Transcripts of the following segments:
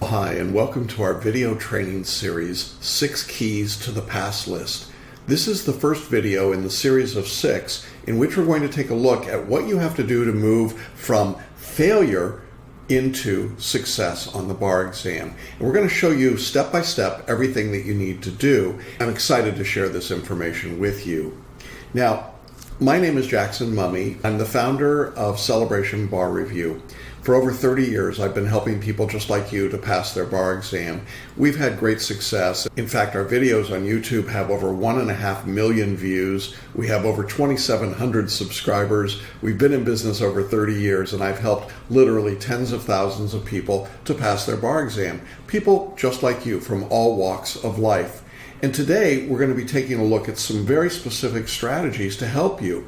Hi, and welcome to our video training series, 6 Keys to the Pass List. This is the first video in the series of 6 in which we're going to take a look at what you have to do to move from failure into success on the bar exam. And we're going to show you step by step everything that you need to do. I'm excited to share this information with you. Now, my name is Jackson Mumey. I'm the founder of Celebration Bar Review. For over 30 years, I've been helping people just like you to pass their bar exam. We've had great success. In fact, our videos on YouTube have over 1.5 million views. We have over 2,700 subscribers. We've been in business over 30 years, and I've helped literally tens of thousands of people to pass their bar exam. People just like you from all walks of life. And today, we're going to be taking a look at some very specific strategies to help you.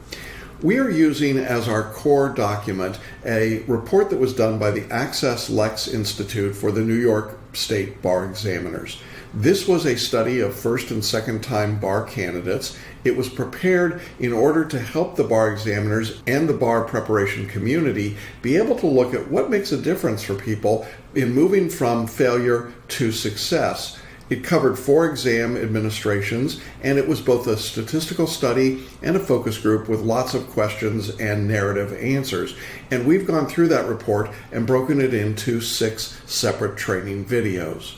We are using as our core document a report that was done by the Access Lex Institute for the New York State Bar Examiners. This was a study of first and second time bar candidates. It was prepared in order to help the bar examiners and the bar preparation community be able to look at what makes a difference for people in moving from failure to success. It covered 4 exam administrations, and it was both a statistical study and a focus group with lots of questions and narrative answers. And we've gone through that report and broken it into 6 separate training videos.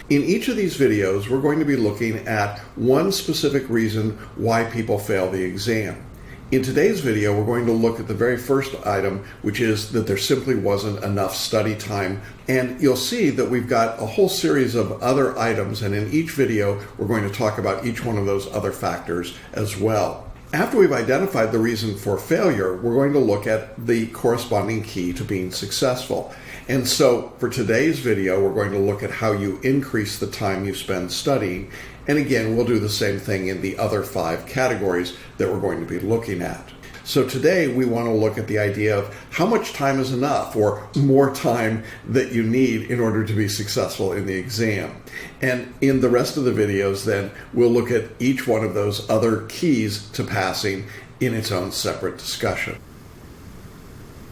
In each of these videos, we're going to be looking at one specific reason why people fail the exam. In today's video, we're going to look at the very first item, which is that there simply wasn't enough study time. And you'll see that we've got a whole series of other items, and in each video, we're going to talk about each one of those other factors as well. After we've identified the reason for failure, we're going to look at the corresponding key to being successful. And so for today's video, we're going to look at how you increase the time you spend studying. And again, we'll do the same thing in the other 5 categories that we're going to be looking at. So today we want to look at the idea of how much time is enough, or more time that you need in order to be successful in the exam. And in the rest of the videos then, we'll look at each one of those other keys to passing in its own separate discussion.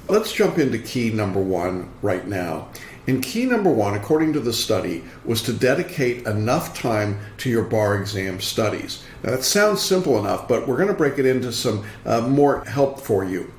Let's jump into key number 1 right now. And key number 1, according to the study, was to dedicate enough time to your bar exam studies. Now that sounds simple enough, but we're going to break it into some more help for you.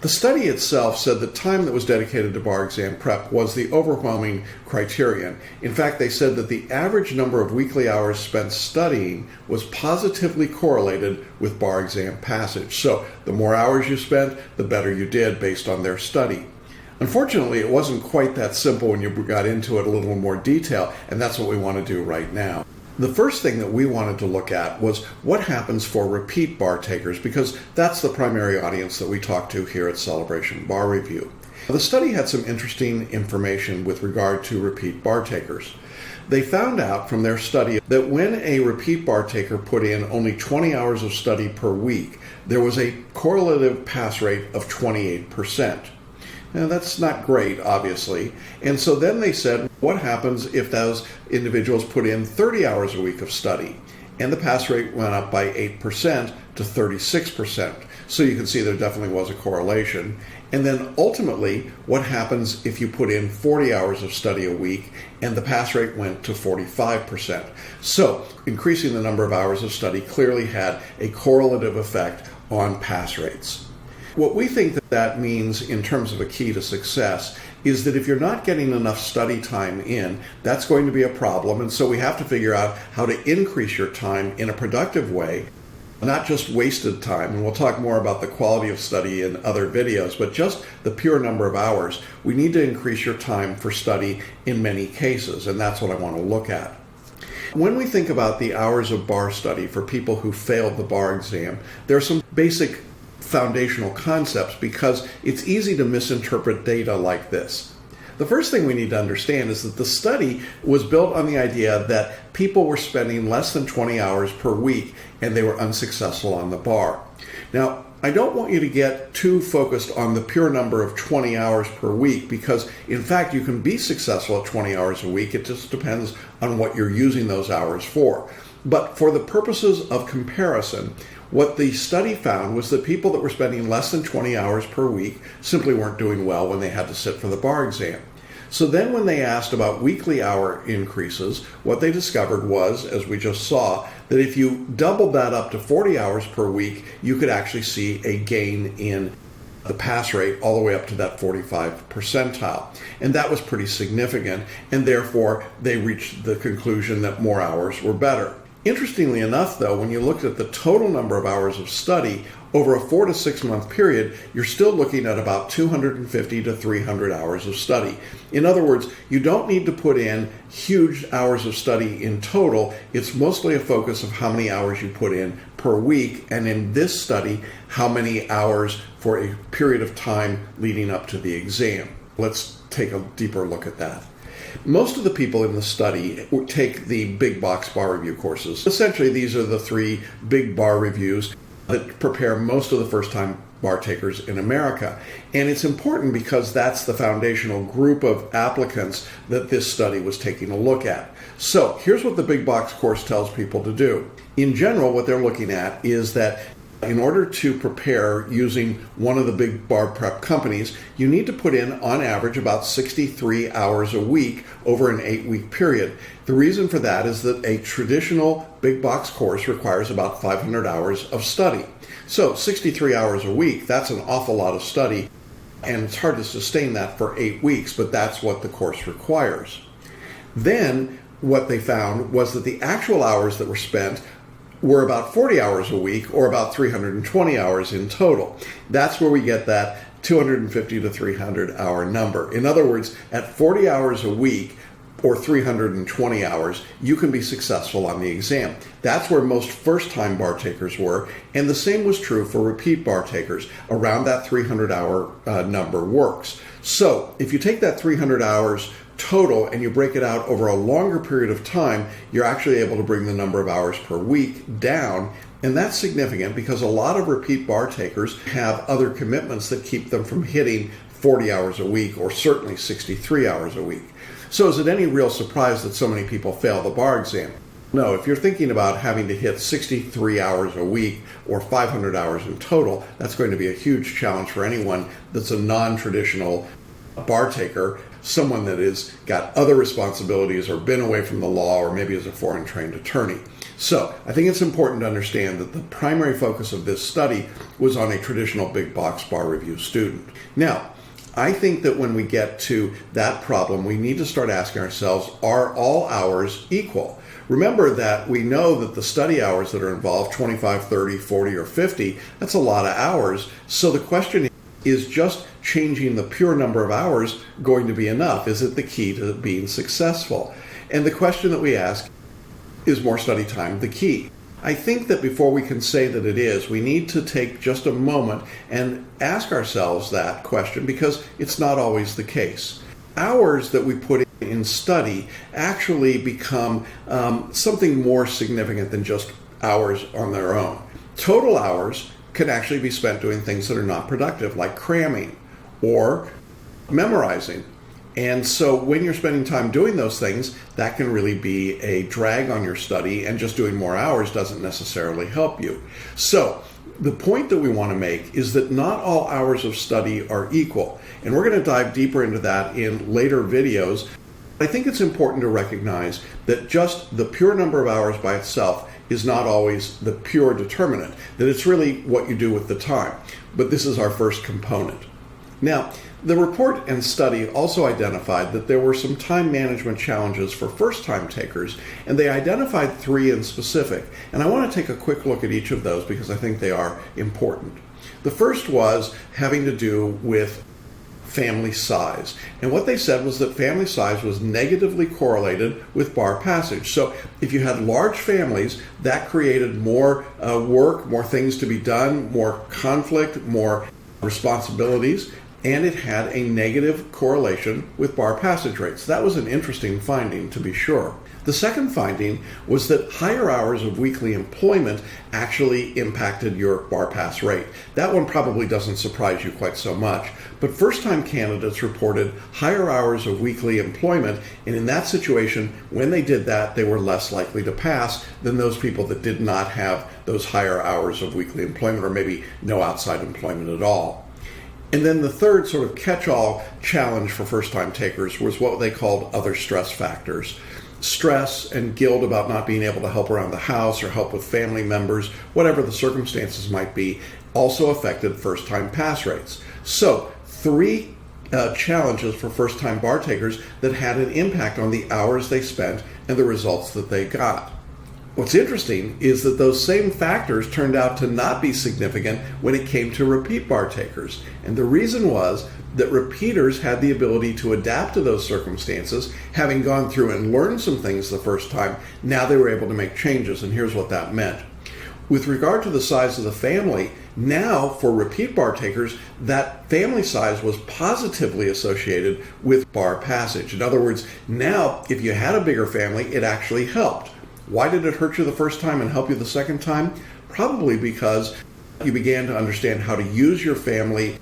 The study itself said that time that was dedicated to bar exam prep was the overwhelming criterion. In fact, they said that the average number of weekly hours spent studying was positively correlated with bar exam passage. So the more hours you spent, the better you did based on their study. Unfortunately, it wasn't quite that simple when you got into it a little more detail, and that's what we want to do right now. The first thing that we wanted to look at was what happens for repeat bar takers, because that's the primary audience that we talk to here at Celebration Bar Review. The study had some interesting information with regard to repeat bar takers. They found out from their study that when a repeat bar taker put in only 20 hours of study per week, there was a correlative pass rate of 28%. Now, that's not great, obviously. And so then they said, what happens if those individuals put in 30 hours a week of study? And the pass rate went up by 8% to 36%. So you can see there definitely was a correlation. And then ultimately, what happens if you put in 40 hours of study a week and the pass rate went to 45%? So increasing the number of hours of study clearly had a correlative effect on pass rates. What we think that means in terms of a key to success is that if you're not getting enough study time in, that's going to be a problem. And so we have to figure out how to increase your time in a productive way, not just wasted time. And we'll talk more about the quality of study in other videos, but just the pure number of hours. We need to increase your time for study in many cases, and that's what I want to look at. When we think about the hours of bar study for people who failed the bar exam, there are some basic foundational concepts because it's easy to misinterpret data like this. The first thing we need to understand is that the study was built on the idea that people were spending less than 20 hours per week and they were unsuccessful on the bar. Now, I don't want you to get too focused on the pure number of 20 hours per week because, in fact, you can be successful at 20 hours a week. It just depends on what you're using those hours for. But for the purposes of comparison, what the study found was that people that were spending less than 20 hours per week simply weren't doing well when they had to sit for the bar exam. So then when they asked about weekly hour increases, what they discovered was, as we just saw, that if you doubled that up to 40 hours per week, you could actually see a gain in the pass rate all the way up to that 45th percentile. And that was pretty significant, and therefore they reached the conclusion that more hours were better. Interestingly enough, though, when you looked at the total number of hours of study over a 4 to 6 month period, you're still looking at about 250 to 300 hours of study. In other words, you don't need to put in huge hours of study in total. It's mostly a focus of how many hours you put in per week, and in this study, how many hours for a period of time leading up to the exam. Let's take a deeper look at that. Most of the people in the study take the big box bar review courses. Essentially, these are the 3 big bar reviews that prepare most of the first-time bar takers in America. And it's important because that's the foundational group of applicants that this study was taking a look at. So here's what the big box course tells people to do. In general, what they're looking at is that in order to prepare using one of the big bar prep companies, you need to put in, on average, about 63 hours a week over an 8-week period. The reason for that is that a traditional big box course requires about 500 hours of study. So 63 hours a week, that's an awful lot of study, and it's hard to sustain that for 8 weeks, but that's what the course requires. Then what they found was that the actual hours that were spent were about 40 hours a week, or about 320 hours in total. That's where we get that 250 to 300 hour number. In other words, at 40 hours a week, or 320 hours, you can be successful on the exam. That's where most first-time bar takers were, and the same was true for repeat bar takers. Around that 300-hour number works. So if you take that 300 hours total and you break it out over a longer period of time, you're actually able to bring the number of hours per week down. And that's significant because a lot of repeat bar takers have other commitments that keep them from hitting 40 hours a week, or certainly 63 hours a week. So is it any real surprise that so many people fail the bar exam? No, if you're thinking about having to hit 63 hours a week or 500 hours in total, that's going to be a huge challenge for anyone that's a non-traditional bar taker, someone that has got other responsibilities or been away from the law, or maybe is a foreign trained attorney. So I think it's important to understand that the primary focus of this study was on a traditional big box bar review student. Now, I think that when we get to that problem, we need to start asking ourselves, are all hours equal? Remember that we know that the study hours that are involved, 25, 30, 40, or 50, that's a lot of hours. So the question is just changing the pure number of hours going to be enough? Is it the key to being successful? And the question that we ask, is more study time the key? I think that before we can say that it is, we need to take just a moment and ask ourselves that question, because it's not always the case. Hours that we put in study actually become something more significant than just hours on their own. Total hours can actually be spent doing things that are not productive, like cramming or memorizing. And so when you're spending time doing those things, that can really be a drag on your study, and just doing more hours doesn't necessarily help you. So the point that we want to make is that not all hours of study are equal. And we're going to dive deeper into that in later videos. I think it's important to recognize that just the pure number of hours by itself is not always the pure determinant, that it's really what you do with the time. But this is our first component. Now, the report and study also identified that there were some time management challenges for first-time takers, and they identified 3 in specific. And I want to take a quick look at each of those because I think they are important. The first was having to do with family size. And what they said was that family size was negatively correlated with bar passage. So if you had large families, that created more work, more things to be done, more conflict, more responsibilities, and it had a negative correlation with bar passage rates. That was an interesting finding, to be sure. The second finding was that higher hours of weekly employment actually impacted your bar pass rate. That one probably doesn't surprise you quite so much, but first-time candidates reported higher hours of weekly employment, and in that situation, when they did that, they were less likely to pass than those people that did not have those higher hours of weekly employment, or maybe no outside employment at all. And then the third sort of catch-all challenge for first-time takers was what they called other stress factors. Stress and guilt about not being able to help around the house or help with family members, whatever the circumstances might be, also affected first-time pass rates. So, three challenges for first-time bar takers that had an impact on the hours they spent and the results that they got. What's interesting is that those same factors turned out to not be significant when it came to repeat bar takers. And the reason was that repeaters had the ability to adapt to those circumstances. Having gone through and learned some things the first time, now they were able to make changes, and here's what that meant. With regard to the size of the family, now for repeat bar takers, that family size was positively associated with bar passage. In other words, now if you had a bigger family, it actually helped. Why did it hurt you the first time and help you the second time? Probably because you began to understand how to use your family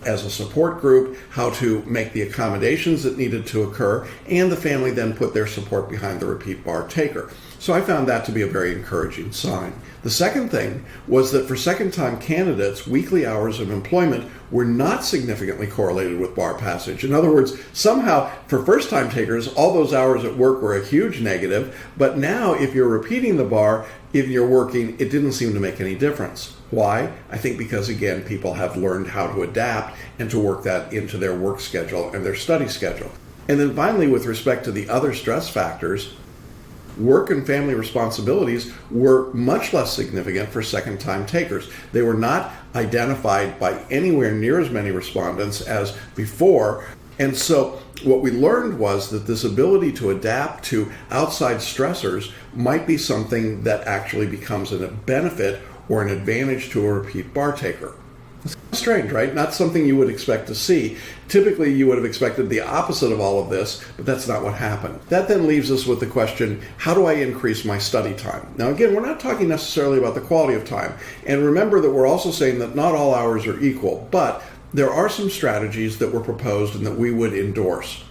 as a support group, how to make the accommodations that needed to occur, and the family then put their support behind the repeat bar taker. So I found that to be a very encouraging sign. The second thing was that for second-time candidates, weekly hours of employment were not significantly correlated with bar passage. In other words, somehow for first-time takers, all those hours at work were a huge negative, but now if you're repeating the bar, if you're working, it didn't seem to make any difference. Why? I think because, again, people have learned how to adapt and to work that into their work schedule and their study schedule. And then finally, with respect to the other stress factors, work and family responsibilities were much less significant for second-time takers. They were not identified by anywhere near as many respondents as before. And so what we learned was that this ability to adapt to outside stressors might be something that actually becomes a benefit or an advantage to a repeat bar taker. It's strange, right? Not something you would expect to see. Typically, you would have expected the opposite of all of this, but that's not what happened. That then leaves us with the question, how do I increase my study time? Now, again, we're not talking necessarily about the quality of time. And remember that we're also saying that not all hours are equal, but there are some strategies that were proposed and that we would endorse.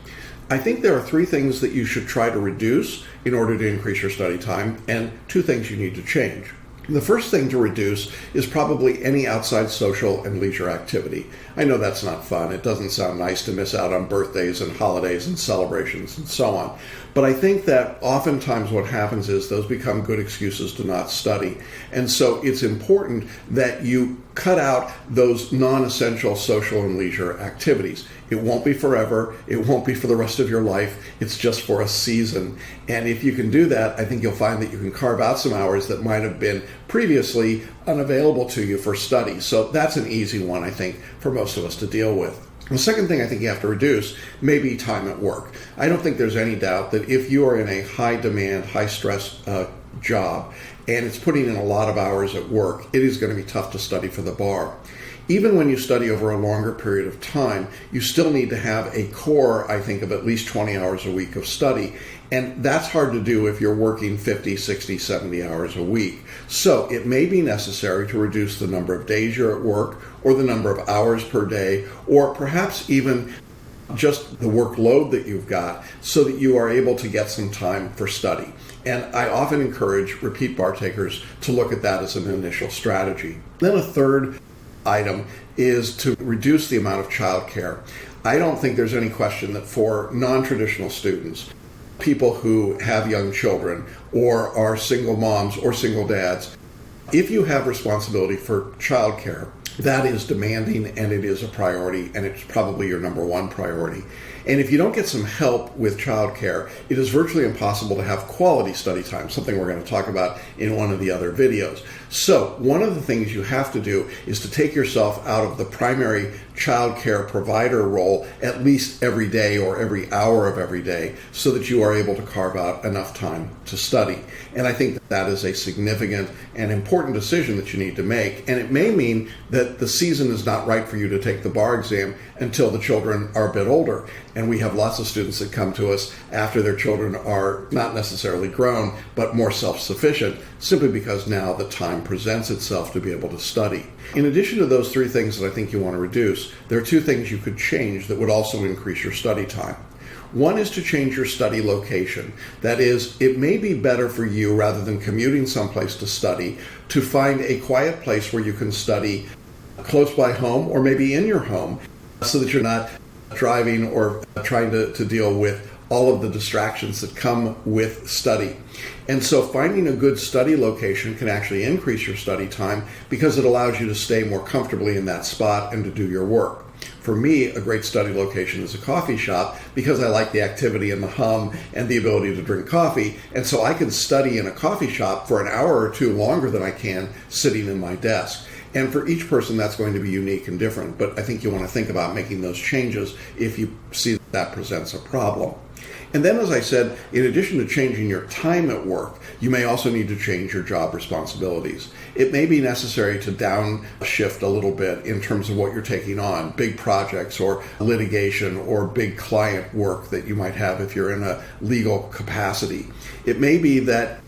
I think there are three things that you should try to reduce in order to increase your study time, and two things you need to change. The first thing to reduce is probably any outside social and leisure activity. I know that's not fun. It doesn't sound nice to miss out on birthdays and holidays and celebrations and so on. But I think that oftentimes what happens is those become good excuses to not study. And so it's important that you cut out those non-essential social and leisure activities. It won't be forever. It won't be for the rest of your life. It's just for a season. And if you can do that, I think you'll find that you can carve out some hours that might have been previously unavailable to you for study. So that's an easy one, I think, for most of us to deal with. The second thing I think you have to reduce may be time at work. I don't think there's any doubt that if you are in a high-demand, high-stress job, and it's putting in a lot of hours at work, it is going to be tough to study for the bar. Even when you study over a longer period of time, you still need to have a core, I think, of at least 20 hours a week of study. And that's hard to do if you're working 50, 60, 70 hours a week. So it may be necessary to reduce the number of days you're at work, or the number of hours per day, or perhaps even just the workload that you've got, so that you are able to get some time for study. And I often encourage repeat bar takers to look at that as an initial strategy. Then a third item is to reduce the amount of childcare. I don't think there's any question that for non-traditional students, people who have young children or are single moms or single dads, if you have responsibility for childcare, that is demanding and it is a priority, and it's probably your number one priority. And if you don't get some help with childcare, it is virtually impossible to have quality study time, something we're going to talk about in one of the other videos. So one of the things you have to do is to take yourself out of the primary childcare provider role at least every day or every hour of every day, so that you are able to carve out enough time to study. And I think that is a significant and important decision that you need to make. And it may mean that the season is not right for you to take the bar exam until the children are a bit older. And we have lots of students that come to us after their children are not necessarily grown, but more self-sufficient, simply because now the time presents itself to be able to study. In addition to those three things that I think you want to reduce, there are two things you could change that would also increase your study time. One is to change your study location. That is, it may be better for you, rather than commuting someplace to study, to find a quiet place where you can study close by home or maybe in your home so that you're not driving or trying to deal with all of the distractions that come with study. And so finding a good study location can actually increase your study time because it allows you to stay more comfortably in that spot and to do your work. For me, a great study location is a coffee shop because I like the activity and the hum and the ability to drink coffee. And so I can study in a coffee shop for an hour or two longer than I can sitting in my desk. And for each person, that's going to be unique and different. But I think you want to think about making those changes if you see that presents a problem. And then, as I said, in addition to changing your time at work, you may also need to change your job responsibilities. It may be necessary to downshift a little bit in terms of what you're taking on, big projects or litigation or big client work that you might have if you're in a legal capacity. It may be that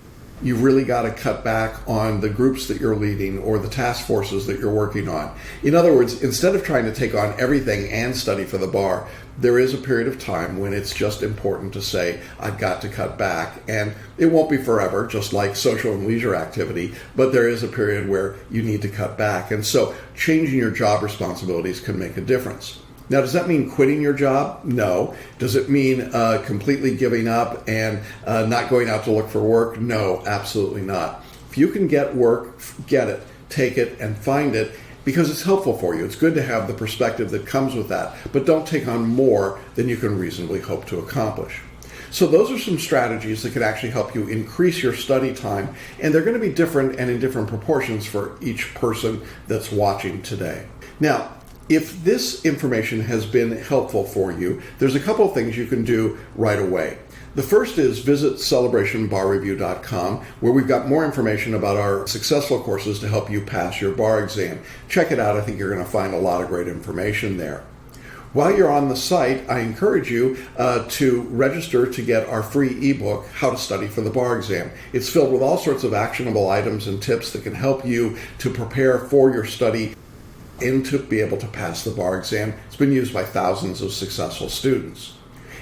you've really got to cut back on the groups that you're leading or the task forces that you're working on. In other words, instead of trying to take on everything and study for the bar, there is a period of time when it's just important to say, I've got to cut back. And it won't be forever, just like social and leisure activity, but there is a period where you need to cut back. And so changing your job responsibilities can make a difference. Now, does that mean quitting your job? No. Does it mean completely giving up and not going out to look for work? No, absolutely not. If you can get work, get it, take it, and find it because it's helpful for you. It's good to have the perspective that comes with that, but don't take on more than you can reasonably hope to accomplish. So those are some strategies that can actually help you increase your study time, and they're going to be different and in different proportions for each person that's watching today. Now, if this information has been helpful for you, there's a couple of things you can do right away. The first is visit celebrationbarreview.com, where we've got more information about our successful courses to help you pass your bar exam. Check it out. I think you're going to find a lot of great information there. While you're on the site, I encourage you to register to get our free ebook, How to Study for the Bar Exam. It's filled with all sorts of actionable items and tips that can help you to prepare for your study and to be able to pass the bar exam. It's been used by thousands of successful students.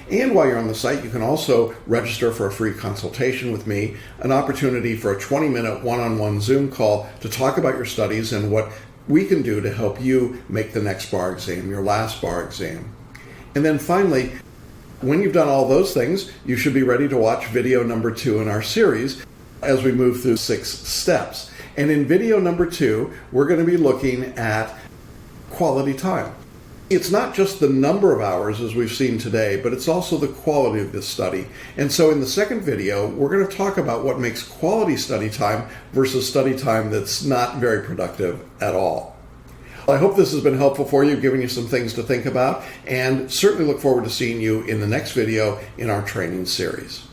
And while you're on the site, you can also register for a free consultation with me, an opportunity for a 20-minute one-on-one Zoom call to talk about your studies and what we can do to help you make the next bar exam your last bar exam. And then finally, when you've done all those things, you should be ready to watch video number 2 in our series as we move through 6 steps. And in video number 2, we're going to be looking at quality time. It's not just the number of hours as we've seen today, but it's also the quality of this study. And so in the second video, we're going to talk about what makes quality study time versus study time that's not very productive at all. I hope this has been helpful for you, giving you some things to think about, and certainly look forward to seeing you in the next video in our training series.